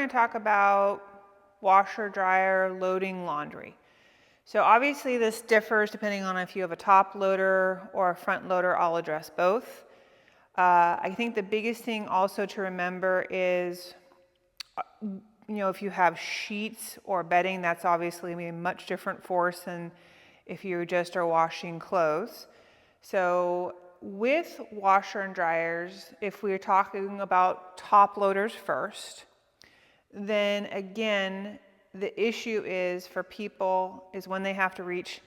going to talk about washer, dryer, loading laundry. So obviously this differs depending on if you have a top loader or a front loader. I'll address both. I think the biggest thing also to remember is, if you have sheets or bedding, that's obviously a much different force than if you just are washing clothes. So with washer and dryers, if we're talking about top loaders first, then again, the issue is for people is when they have to reach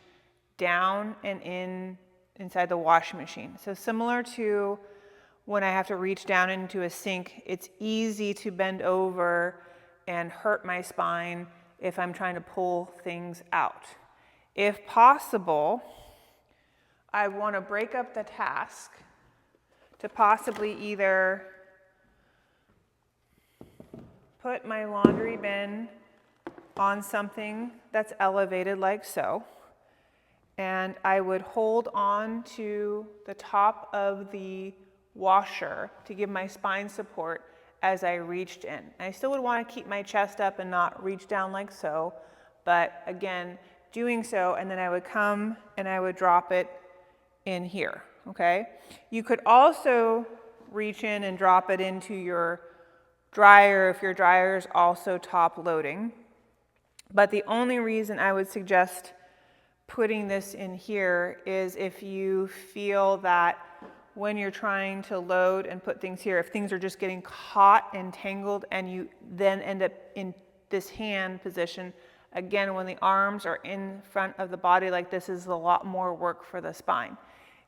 down and inside the washing machine. So similar to when I have to reach down into a sink, it's easy to bend over and hurt my spine if I'm trying to pull things out. If possible, I want to break up the task to possibly either put my laundry bin on something that's elevated like so, and I would hold on to the top of the washer to give my spine support as I reached in. I still would want to keep my chest up and not reach down like so, but again, doing so, and then I would come and I would drop it in here, okay? You could also reach in and drop it into your dryer if your dryer is also top loading. But the only reason I would suggest putting this in here is if you feel that when you're trying to load and put things here, if things are just getting caught and tangled and you then end up in this hand position, again, when the arms are in front of the body like this, is a lot more work for the spine.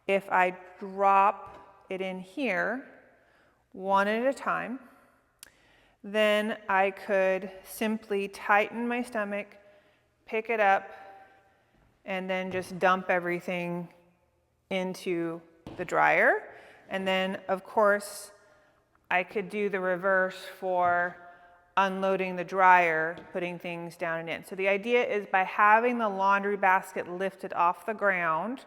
If I drop it in here one at a time, then I could simply tighten my stomach, pick it up, and then just dump everything into the dryer. And then, of course, I could do the reverse for unloading the dryer, putting things down and in. So the idea is by having the laundry basket lifted off the ground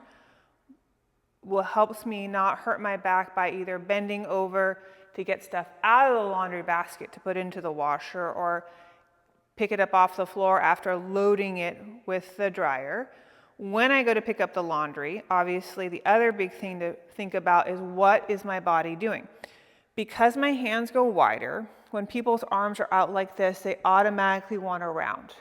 helps me not hurt my back by either bending over to get stuff out of the laundry basket to put into the washer or pick it up off the floor after loading it with the dryer. When I go to pick up the laundry, obviously the other big thing to think about is what is my body doing? Because my hands go wider, when people's arms are out like this, they automatically want to round.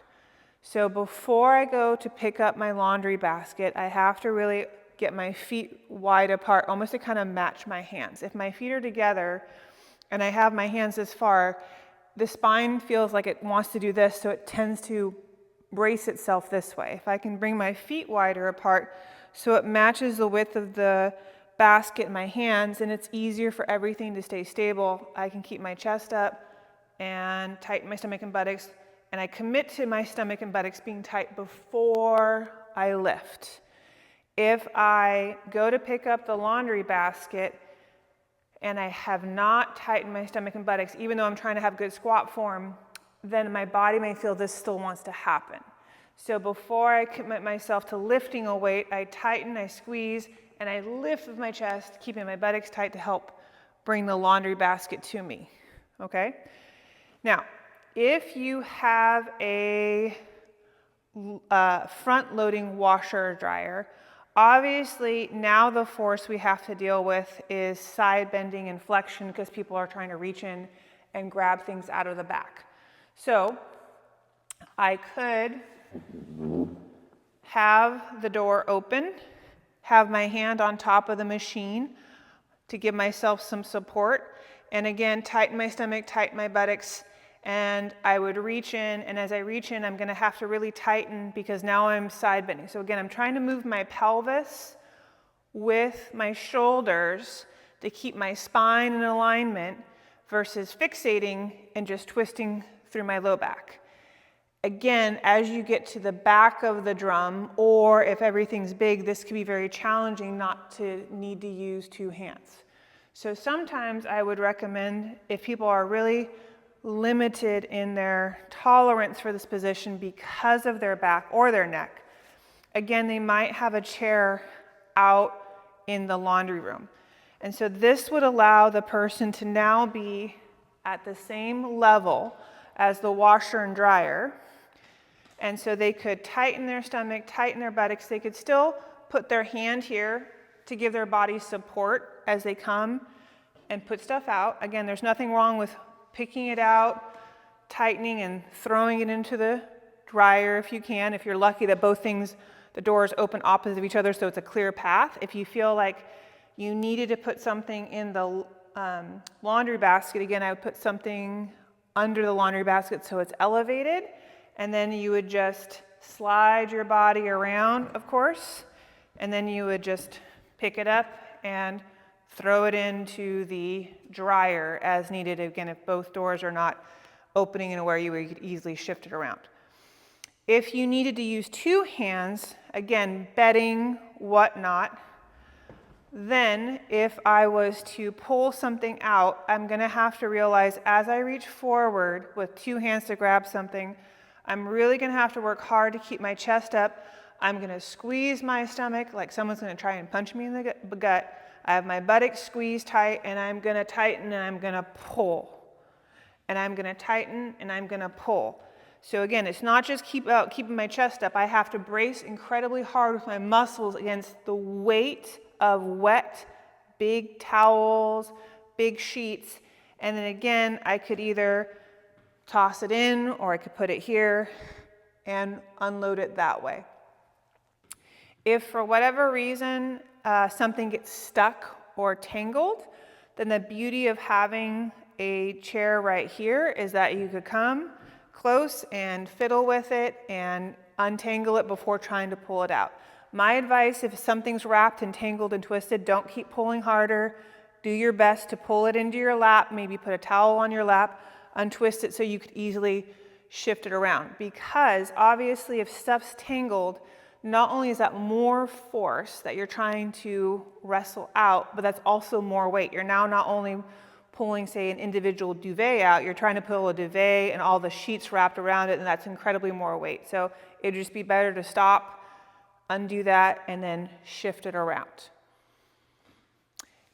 So before I go to pick up my laundry basket, I have to really get my feet wide apart, almost to kind of match my hands. If my feet are together and I have my hands this far, the spine feels like it wants to do this, so it tends to brace itself this way. If I can bring my feet wider apart so it matches the width of the basket in my hands and it's easier for everything to stay stable, I can keep my chest up and tighten my stomach and buttocks, and I commit to my stomach and buttocks being tight before I lift. If I go to pick up the laundry basket and I have not tightened my stomach and buttocks, even though I'm trying to have good squat form, then my body may feel this still wants to happen. So before I commit myself to lifting a weight, I tighten, I squeeze, and I lift with my chest, keeping my buttocks tight to help bring the laundry basket to me, okay? Now, if you have a front-loading washer or dryer, obviously now the force we have to deal with is side bending and flexion because people are trying to reach in and grab things out of the back. So I could have the door open, have my hand on top of the machine to give myself some support, and again, tighten my stomach, tighten my buttocks, and I would reach in, and as I reach in, I'm going to have to really tighten because now I'm side bending. So again, I'm trying to move my pelvis with my shoulders to keep my spine in alignment versus fixating and just twisting through my low back. Again, as you get to the back of the drum, or if everything's big, this can be very challenging not to need to use two hands. So sometimes I would recommend, if people are really limited in their tolerance for this position because of their back or their neck, again, they might have a chair out in the laundry room. And so this would allow the person to now be at the same level as the washer and dryer. And so they could tighten their stomach, tighten their buttocks. They could still put their hand here to give their body support as they come and put stuff out. Again, there's nothing wrong with picking it out, tightening and throwing it into the dryer if you can. If you're lucky that both things, the doors open opposite of each other so it's a clear path. If you feel like you needed to put something in the laundry basket, again, I would put something under the laundry basket so it's elevated, and then you would just slide your body around, of course, and then you would just pick it up and throw it into the dryer as needed, again, if both doors are not opening in a way where you could easily shift it around. If you needed to use two hands, again, bedding, whatnot, then if I was to pull something out, I'm going to have to realize as I reach forward with two hands to grab something, I'm really going to have to work hard to keep my chest up. I'm going to squeeze my stomach like someone's going to try and punch me in the gut. I have my buttocks squeezed tight, and I'm going to tighten, and I'm going to pull. And I'm going to tighten, and I'm going to pull. So again, it's not just keeping my chest up. I have to brace incredibly hard with my muscles against the weight of wet, big towels, big sheets. And then again, I could either toss it in, or I could put it here and unload it that way. If for whatever reason something gets stuck or tangled, then the beauty of having a chair right here is that you could come close and fiddle with it and untangle it before trying to pull it out. My advice, if something's wrapped and tangled and twisted, don't keep pulling harder. Do your best to pull it into your lap, maybe put a towel on your lap, untwist it so you could easily shift it around. Because obviously if stuff's tangled, not only is that more force that you're trying to wrestle out, but that's also more weight. You're now not only pulling, say, an individual duvet out, you're trying to pull a duvet and all the sheets wrapped around it, and that's incredibly more weight. So it'd just be better to stop, undo that, and then shift it around.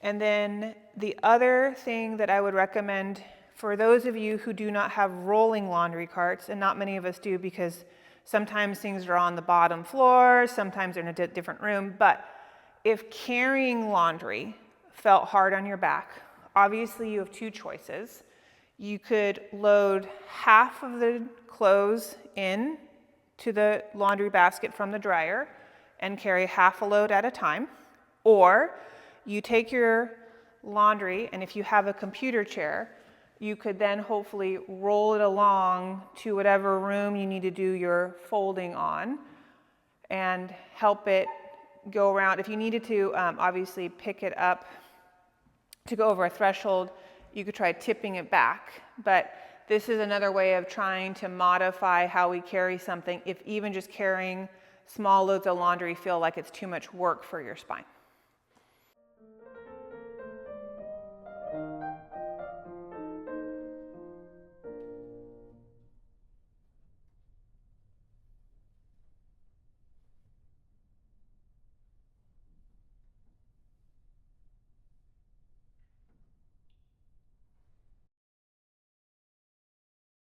And then the other thing that I would recommend for those of you who do not have rolling laundry carts, and not many of us do because sometimes things are on the bottom floor, sometimes they're in a different room, but if carrying laundry felt hard on your back, obviously you have two choices. You could load half of the clothes in to the laundry basket from the dryer and carry half a load at a time, or you take your laundry, and if you have a computer chair, you could then hopefully roll it along to whatever room you need to do your folding on and help it go around. If you needed to obviously pick it up to go over a threshold, you could try tipping it back. But this is another way of trying to modify how we carry something if even just carrying small loads of laundry feel like it's too much work for your spine.